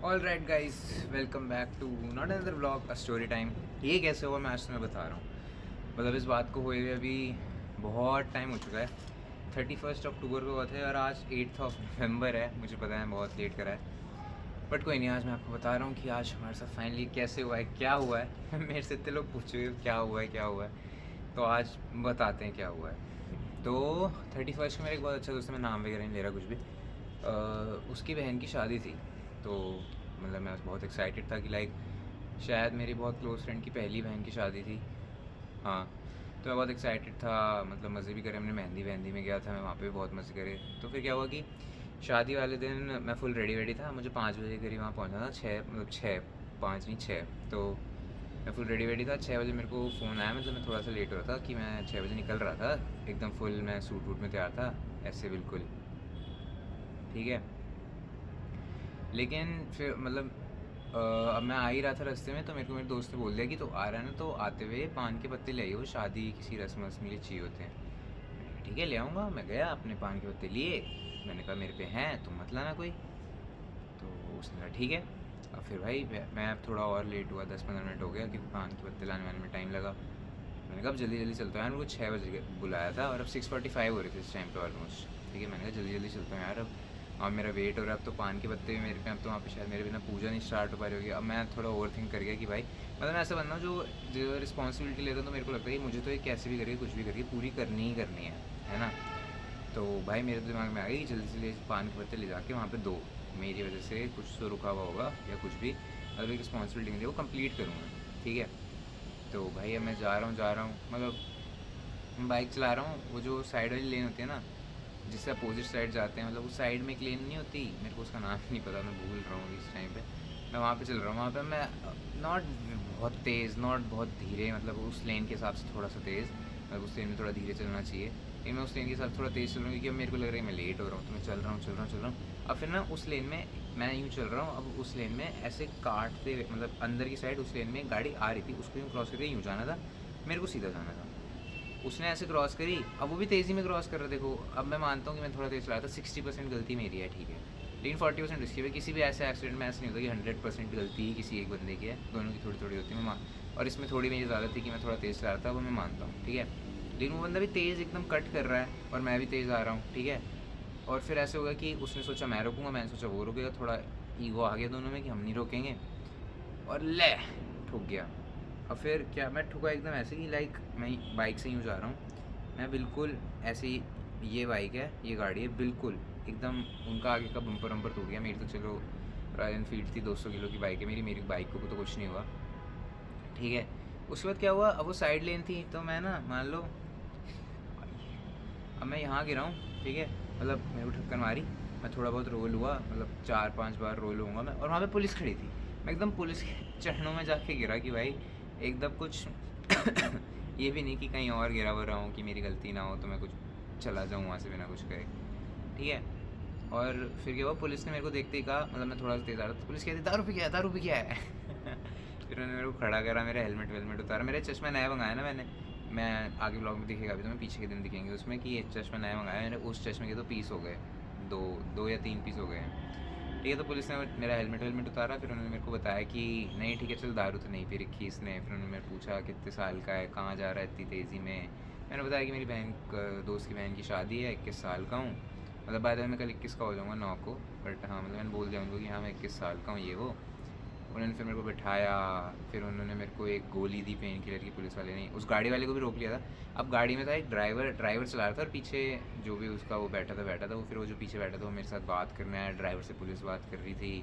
All right guys, welcome back to not another blog a story time. ये कैसे हुआ मैं आज तुम्हें बता रहा हूँ। मतलब इस बात को हुए हुए अभी बहुत टाइम हो चुका है। 31 अक्टूबर को हुआ था और आज 8 नवंबर है। मुझे पता है बहुत लेट करा है, बट कोई नहीं, आज मैं आपको बता रहा हूँ कि आज हमारे साथ फाइनली कैसे हुआ है, क्या हुआ है। मेरे से इतने लोग पूछे हुए क्या हुआ है क्या हुआ है, तो आज बताते हैं क्या हुआ है। तो 31 को मेरा एक बहुत अच्छा दोस्त है, मैं नाम वगैरह नहीं ले रहा कुछ भी। उसकी बहन की शादी थी, तो मतलब मैं बहुत एक्साइटेड था कि लाइक शायद मेरी बहुत क्लोज़ फ्रेंड की पहली बहन की शादी थी। हाँ, तो मैं बहुत एक्साइटेड था, मतलब मज़े भी करे। हमने मेहंदी वहंदी में गया था, मैं वहाँ पे भी बहुत मज़े करे। तो फिर क्या हुआ कि शादी वाले दिन मैं फुल रेडी वेडी था। मुझे 5 बजे करीब वहाँ पहुँचना था, 5 नहीं 6। तो मैं फुल रेडी वेडी था। 6 बजे मेरे को फ़ोन आया, मतलब मैं थोड़ा सा लेट हो रहा था कि मैं 6 बजे निकल रहा था एकदम फुल, मैं सूट वूट में तैयार था ऐसे बिल्कुल, ठीक है। लेकिन फिर मतलब अब मैं आ ही रहा था रास्ते में, तो मेरे को मेरे दोस्त ने बोल दिया कि तो आ रहा है ना, तो आते हुए पान के पत्ते ले आइयो, शादी किसी रस्म वस्म के लिए चाहिए होते हैं। मैंने कहा ठीक है ले आऊँगा। मैं गया, अपने पान के पत्ते लिए। मैंने कहा मेरे पे हैं, तुम मत लाना कोई। तो उसने कहा ठीक है। अब फिर भाई मैं अब थोड़ा और लेट हुआ, 10-15 मिनट हो गया क्योंकि पान के पत्ते लाने वाने में टाइम लगा। मैंने कहा अब जल्दी जल्दी चलता हूँ यार, मेरे को 6 बजे बुलाया था और अब 6:45 हो रहे थे इस टाइम पे ऑलमोस्ट, ठीक है। मैंने कहा जल्दी जल्दी चलता हूँ यार, अब मेरा वेट हो रहा है। अब तो पान के पत्ते भी मेरे पे, अब तो वहाँ पे शायद मेरे बिना पूजा नहीं स्टार्ट हो पा रही होगी। अब मैं थोड़ा ओवर थिंक कर गया कि भाई मतलब मैं ऐसा बंदा हूँ जो जो रिस्पॉन्सिबिलिटी लेता हूँ, तो मेरे को लगता है कि मुझे तो ये कैसे भी करके कुछ भी करके पूरी करनी ही करनी है ना। तो भाई मेरे दिमाग में आ गई जल्दी से ले पान के पत्ते ले जाके वहाँ पे दो, मेरी वजह से कुछ तो रुका हुआ होगा या कुछ भी, मतलब एक रिस्पॉन्सिबिलिटी मिली वो कंप्लीट करूँगा, ठीक है। तो भाई अब मैं जा रहा हूँ मतलब बाइक चला रहा हूँ। वो जो साइड वाली लेन होती है ना, जिससे अपोजिट साइड जाते हैं, मतलब उस साइड में एक लेन नहीं होती, मेरे को उसका नाम नहीं पता, मैं भूल रहा हूँ इस टाइम पे। मैं वहाँ पे चल रहा हूँ, वहाँ पे मैं नॉट बहुत तेज़ नॉट बहुत धीरे, मतलब उस लेन के हिसाब से थोड़ा सा तेज़, मतलब उस लेन में थोड़ा धीरे चलना चाहिए, लेकिन मैं उस लेन के हिसाब से थोड़ा तेज़ चल रहा हूँ क्योंकि अब मेरे को लग रहा है मैं लेट हो रहा हूँ। तो मैं चल रहा हूँ। अब फिर ना उस लेन में मैं यूँ चल रहा हूँ, अब उस लेन में ऐसे काटते हुए मतलब अंदर की साइड उस लेन में गाड़ी आ रही थी, उसको यूँ क्रॉस करके यूँ जाना था, मेरे को सीधा जाना था। उसने ऐसे क्रॉस करी, अब वो भी तेज़ी में क्रॉस कर रहा है। देखो अब मैं मानता हूँ कि मैं थोड़ा तेज़ चलाया था, 60% गलती मेरी है, ठीक है, लेकिन 40% उसकी है। किसी भी ऐसे एक्सीडेंट में ऐसा नहीं होता कि 100% गलती ही किसी एक बंदे की है, दोनों की थोड़ी थोड़ी होती है। और इसमें थोड़ी मेरी ज़्यादा थी कि मैं थोड़ा तेज़ चला रहा था, वो मैं मानता हूँ, ठीक है। लेकिन वो बंदा भी तेज़ एकदम कट कर रहा है और मैं भी तेज़ आ रहा हूँ, ठीक है। और फिर ऐसे होगा कि उसने सोचा मैं रोकूंगा, मैंने सोचा वो रुकेगा, थोड़ा ईगो आ गया दोनों में कि हम नहीं रोकेंगे, और ले ठुक गया। और फिर क्या, मैं ठुका एकदम ऐसे कि लाइक मैं बाइक से यूँ जा रहा हूँ, मैं बिल्कुल ऐसे ही, ये बाइक है ये गाड़ी है बिल्कुल एकदम, उनका आगे का बम्पर वम्पर टूट गया। मेरी तो चलो रॉयल एनफील्ड थी, 200 किलो की बाइक है मेरी, मेरी बाइक को तो कुछ नहीं हुआ, ठीक है। उसके बाद क्या हुआ, अब वो साइड लेन थी, तो मैं ना मान लो अब मैं यहाँ गिरा हूँ, ठीक है, मतलब मेरे को ठक्कर मारी, मैं थोड़ा बहुत रोल हुआ, मतलब 4-5 बार रोल होऊंगा मैं, और वहाँ पे पुलिस खड़ी थी। मैं एकदम पुलिस के चरणों में जाके गिरा कि भाई एकदम कुछ ये भी नहीं कि कहीं और गिरा हुआ रहा हूँ कि मेरी गलती ना हो तो मैं कुछ चला जाऊँ वहाँ से बिना कुछ करे, ठीक है। और फिर क्या हुआ, पुलिस ने मेरे को देखते ही कहा, मतलब मैं थोड़ा सा तेज़ आ रहा था, पुलिस कहती दारू पी क्या है, दारू पी क्या है। फिर उन्होंने मेरे को खड़ा करा, मेरा हेलमेट वेलमेट उतारा, मेरे चश्मा नया मंगाया ना मैंने, मैं आगे ब्लॉग में दिखेगा अभी, तो मैं पीछे के दिन दिखेंगे उसमें कि ये चश्मा नया मंगाया मैंने, उस चश्मे के तो पीस हो गए, दो 2 या 3 पीस हो गए हैं, ठीक है। तो पुलिस ने मेरा हेलमेट वेलमेट उतारा, फिर उन्होंने मेरे को बताया कि नहीं ठीक है चल, दारू तो नहीं पी रखी इसने। फिर उन्होंने मेरे पूछा कितने साल का है, कहाँ जा रहा है इतनी तेज़ी में। मैंने बताया कि मेरी दोस्त की बहन की शादी है, 21 साल का हूँ, मतलब बाद में मैं कल 21 का हो जाऊँगा 9 को, बट हाँ मतलब मैंने बोल दिया उनको कि हाँ मैं 21 साल का हूँ ये वो। उन्होंने फिर मेरे को बिठाया, फिर उन्होंने मेरे को एक गोली दी पेन किलर की, पुलिस वाले ने उस गाड़ी वाले को भी रोक लिया था। अब गाड़ी में था एक ड्राइवर चला रहा था, और पीछे जो भी उसका वो बैठा था वो, फिर वो जो पीछे बैठा था वो मेरे साथ बात करने आया, ड्राइवर से पुलिस बात कर रही थी,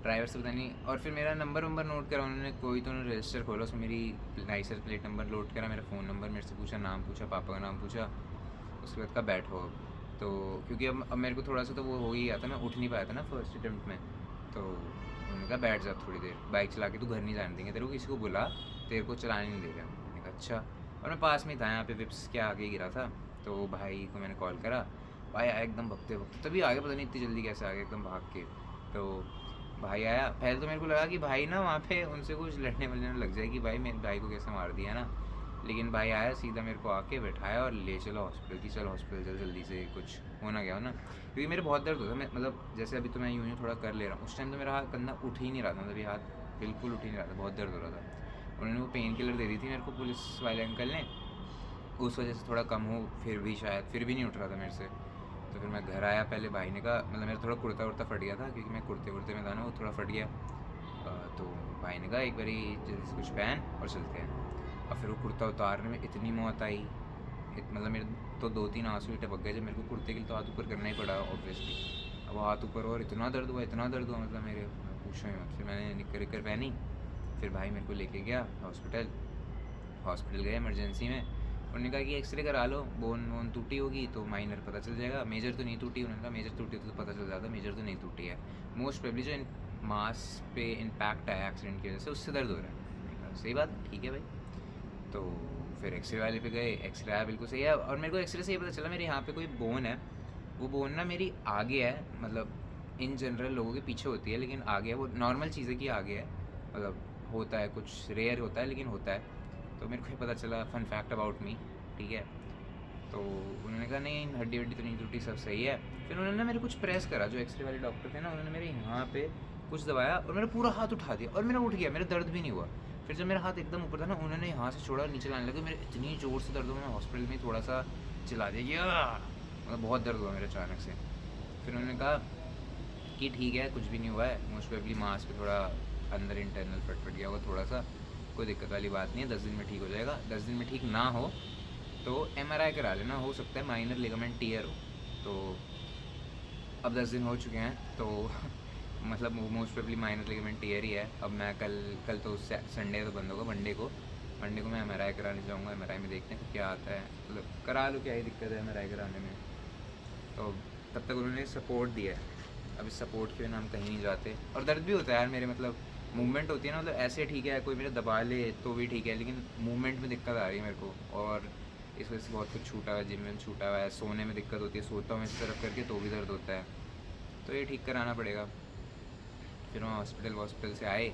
ड्राइवर से पता नहीं। और फिर मेरा नंबर वंबर नोट करा उन्होंने, कोई तो उन्होंने रजिस्टर खोला, उसमें मेरी लाइसेंस प्लेट नंबर लोड करा, मेरा फ़ोन नंबर मेरे से पूछा, नाम पूछा, पापा का नाम पूछा, उसके बाद का बैठो। तो क्योंकि अब मेरे को थोड़ा सा तो वो हो ही गया था, मैं उठ नहीं पाया था ना फर्स्ट अटैम्प्ट में, तो उन्होंने कहा बैठ जा थोड़ी देर, बाइक चला के तू घर नहीं जाने देंगे तेरे को, किसी को बुला, तेरे को चलाने नहीं देगा। मैंने कहा अच्छा। और मैं पास में ही था, यहाँ पे विप्स के आगे गिरा था, तो भाई को मैंने कॉल करा, भाई आया एकदम भगते भगते, तभी आ गया, पता नहीं इतनी जल्दी कैसे आ गया एकदम भाग के। तो भाई आया, पहले तो मेरे को लगा कि भाई ना वहाँ पे उनसे कुछ लड़ने वलने लग जाए कि भाई मेरे भाई को कैसे मार दिया ना, लेकिन भाई आया सीधा मेरे को आके बैठाया और ले चलो हॉस्पिटल की, चल हॉस्पिटल चल जल्दी से, कुछ होना क्या हो ना, क्योंकि मेरे बहुत दर्द होता है। मैं मतलब जैसे अभी तो मैं यूँ थोड़ा कर ले रहा हूँ, उस टाइम तो मेरा हाथ कंधा उठ ही नहीं रहा था, मतलब ये हाथ बिल्कुल उठ ही नहीं रहा था, बहुत दर्द हो रहा था। उन्होंने वो पेन किलर दे दी थी मेरे को पुलिस वाले अंकल ने, उस वजह से थोड़ा कम हो, फिर भी शायद फिर भी नहीं उठ रहा था मेरे से। तो फिर मैं घर आया, पहले भाई ने कहा, मतलब मेरा थोड़ा कुर्ता उर्ता फट गया था क्योंकि मैं कुर्ते वुर्ते में था ना, वो थोड़ा फट गया। तो भाई ने कहा एक बारी जल्दी से कुछ पहन और चलते हैं। और फिर वो कुर्ता उतारने में इतनी मौत आई, मतलब मेरे तो 2-3 आंसू ही टपक गए जब मेरे को कुर्ते के लिए तो हाथ ऊपर करना ही पड़ा ऑब्वियसली। अब वो हाथ ऊपर, और इतना दर्द हुआ, इतना दर्द हुआ, मतलब मेरे पूछो ही मत। फिर मैंने निक्कर विक्कर पहनी, फिर भाई मेरे को लेके गया हॉस्पिटल गए इमरजेंसी में। उन्होंने कहा कि एक्सरे करा लो, बोन वोन टूटी होगी तो माइनर पता चल जाएगा, मेजर तो नहीं टूटी। उन्होंने कहा मेजर टूटी तो पता चल जाता, मेजर तो नहीं टूटी है, मोस्ट प्रोबेबली जो मास पे इम्पैक्ट आया एक्सीडेंट की वजह से, उससे दर्द हो रहा है। मैंने कहा सही बात, ठीक है भाई। तो फिर एक्सरे वाले पे गए, एक्सरे आया बिल्कुल सही है, और मेरे को एक्सरे से ये पता चला मेरे यहाँ पे कोई बोन है, वो बोन ना मेरी आगे है, मतलब इन जनरल लोगों के पीछे होती है लेकिन आगे है, वो नॉर्मल चीज़ है कि आगे है, मतलब होता है, कुछ रेयर होता है लेकिन होता है। तो मेरे को ये पता चला, फन फैक्ट अबाउट मी, ठीक है। तो उन्होंने कहा नहीं हड्डी वड्डी तो नहीं टूटी, सब सही है। फिर उन्होंने ना मेरे कुछ प्रेस करा, जो एक्सरे वाले डॉक्टर थे ना, उन्होंने मेरे यहाँ पे कुछ दबाया और मेरा पूरा हाथ उठा दिया और मेरा उठ गया, मेरा दर्द भी नहीं हुआ। फिर जब मेरा हाथ एकदम ऊपर था ना, उन्होंने यहाँ से छोड़ा, नीचे लाने लगे, मेरे इतनी ज़ोर से दर्द हुआ, मैं हॉस्पिटल में थोड़ा सा चिल्ला दिया, मतलब बहुत दर्द हुआ मेरे अचानक से। फिर उन्होंने कहा कि ठीक है, कुछ भी नहीं हुआ है, मोस्ट प्रोबेबली मांस पे थोड़ा अंदर इंटरनल फट गया होगा थोड़ा सा, कोई दिक्कत वाली बात नहीं है, 10 दिन में ठीक हो जाएगा। 10 दिन में ठीक ना हो तो MRI करा लेना, हो सकता है माइनर लिगामेंट टियर हो। तो अब 10 दिन हो चुके हैं तो मतलब most probably minor ligament tear ही है। अब मैं कल तो संडे तो बंद होगा, मंडे को मैं MRI कराने जाऊँगा। MRI में देखते हैं क्या आता है, मतलब करा लो, क्या ही दिक्कत है MRI कराने में। तो तब तक उन्होंने सपोर्ट दिया है, अब इस सपोर्ट के बिना हम कहीं नहीं जाते। और दर्द भी होता है यार मेरे, मतलब मूवमेंट होती है ना, मतलब ऐसे ठीक है, कोई मेरे दबा ले तो भी ठीक है, लेकिन मूवमेंट में दिक्कत आ रही है मेरे को, और इस वजह से बहुत कुछ छूटा हुआ है, जिम में छूटा हुआ है, सोने में दिक्कत होती है, सोता हूँ इस तरफ करके तो भी दर्द होता है, तो ये ठीक कराना पड़ेगा। फिर वहाँ हॉस्पिटल से आए,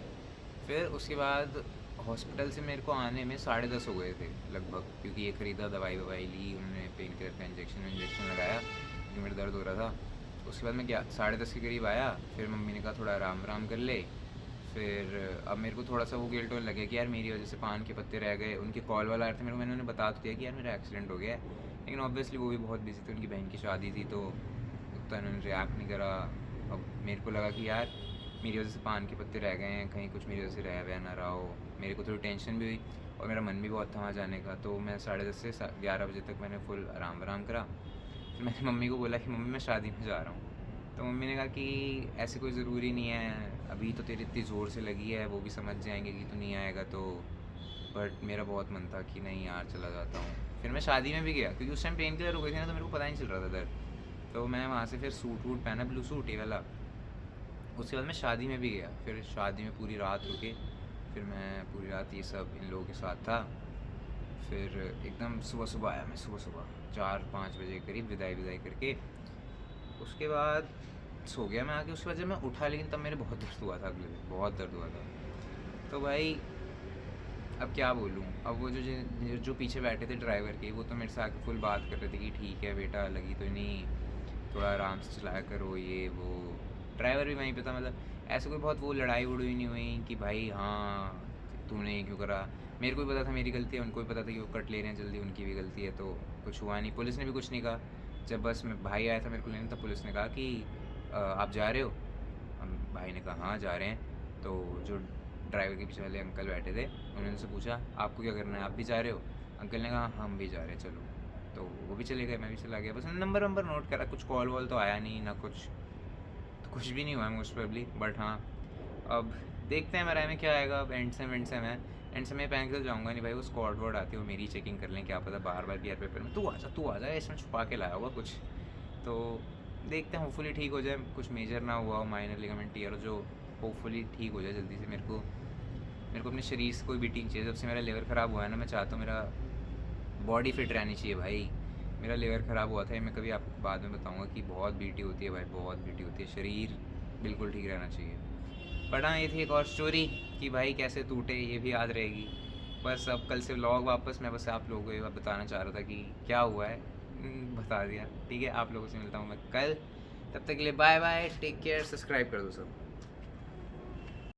फिर उसके बाद हॉस्पिटल से मेरे को आने में 10:30 हो गए थे लगभग, क्योंकि ये ख़रीदा, दवाई ली, उन्होंने पेन किलर का इंजेक्शन लगाया क्योंकि मेरा दर्द हो रहा था। उसके बाद मैं क्या 10:30 के करीब आया, फिर मम्मी ने कहा थोड़ा आराम कर ले। फिर अब मेरे को थोड़ा सा वो गिल्ट होने लगे कि यार मेरी वजह से पान के पत्ते रह गए। उनके कॉल वाला आए थे मेरे को, मैंने उन्हें बता तो दिया कि यार मेरा एक्सीडेंट हो गया है, लेकिन ऑब्वियसली वो भी बहुत बिजी थे, उनकी बहन की शादी थी, तो उतना इन्होंने रिएक्ट नहीं करा। अब मेरे को लगा कि यार मेरी वजह से पान के पत्ते रह गए हैं, कहीं कुछ मेरी वजह से रह वह ना रहा हो। मेरे को थोड़ी टेंशन भी हुई और मेरा मन भी बहुत था वहाँ जाने का। तो मैं 10:30 से 11 बजे तक मैंने फुल आराम करा। फिर मैंने मम्मी को बोला कि मम्मी मैं शादी में जा रहा हूँ। तो मम्मी ने कहा कि ऐसे कोई ज़रूरी नहीं है, अभी तो तेरी इतनी ज़ोर से लगी है, वो भी समझ जाएंगे कि तू नहीं आएगा तो। बट मेरा बहुत मन था कि नहीं यार चला जाता हूँ। फिर मैं शादी में भी गया, क्योंकि उस टाइम पेन किलर हो गई थी ना, तो मेरे को पता नहीं चल रहा था दर्द। तो मैं वहाँ से फिर सूट वूट पहना, ब्लू सूट ये वाला। उसके बाद मैं शादी में भी गया, फिर शादी में पूरी रात रुके, फिर मैं पूरी रात ये सब इन लोगों के साथ था। फिर एकदम सुबह आया मैं, सुबह 4-5 बजे करीब विदाई करके। उसके बाद सो गया मैं आके। उसके बाद जब मैं उठा, लेकिन तब मेरे बहुत दर्द हुआ था, अगले दिन बहुत दर्द हुआ था। तो भाई अब क्या बोलूँ, अब वो जो पीछे बैठे थे ड्राइवर के, वो तो मेरे से आके फुल बात कर रहे थे कि ठीक है बेटा, लगी तो नहीं, थोड़ा आराम से चलाया करो, ये वो। ड्राइवर भी वहीं पे था, मतलब ऐसे कोई बहुत वो लड़ाई वड़ाई नहीं हुई कि भाई हाँ तूने ये क्यों करा। मेरे को भी पता था मेरी गलती है, उनको भी पता था कि वो कट ले रहे हैं जल्दी, उनकी भी गलती है, तो कुछ हुआ नहीं। पुलिस ने भी कुछ नहीं कहा। जब बस में भाई आया था मेरे को लेने, तब पुलिस ने कहा कि आप जा रहे हो? हम भाई ने कहा हाँ जा रहे हैं। तो जो ड्राइवर के पीछे वाले अंकल बैठे थे, उन्होंने उनसे पूछा आपको क्या करना है, आप भी जा रहे हो? अंकल ने कहा हम भी जा रहे हैं चलो। तो वो भी चले गए, मैं भी चला गया। बस नंबर नोट करा, कुछ कॉल वॉल तो आया नहीं ना कुछ, तो कुछ भी नहीं हुआ मोस्ट प्रोबेबली। बट हाँ, अब देखते हैं मेरा में क्या आएगा। अब एंड से मैं पहन के जाऊँगा नहीं भाई, वो स्क्वाड वर्ड आती है वो मेरी चेकिंग कर लें, क्या पता बार पीआर पेपर में तू आ जा, इसमें छुपा के लाया होगा कुछ। तो देखते हैं, होपफुली ठीक हो जाए, कुछ मेजर ना हुआ हो, माइनर लिगामेंट टियर जो होपफुली ठीक हो जाए जल्दी से। मेरे को अपने शरीर से कोई भी ठीक चाहिए। जब से मेरा लीवर ख़राब हुआ है ना, मैं चाहता हूँ मेरा बॉडी फिट रहनी चाहिए भाई। मेरा लीवर ख़राब हुआ था, मैं कभी आपको बाद में बताऊँगा कि बहुत बीटी होती है भाई, बहुत बीटी होती है, शरीर बिल्कुल ठीक रहना चाहिए। बट हाँ, ये थी एक और स्टोरी कि भाई कैसे टूटे, ये भी याद रहेगी। बस अब कल से व्लॉग वापस, मैं बस आप लोगों को ये बताना चाह रहा था कि क्या हुआ है, बता दिया। ठीक है, आप लोगों से मिलता हूँ मैं कल, तब तक के लिए bye bye, take care, subscribe कर दो सब।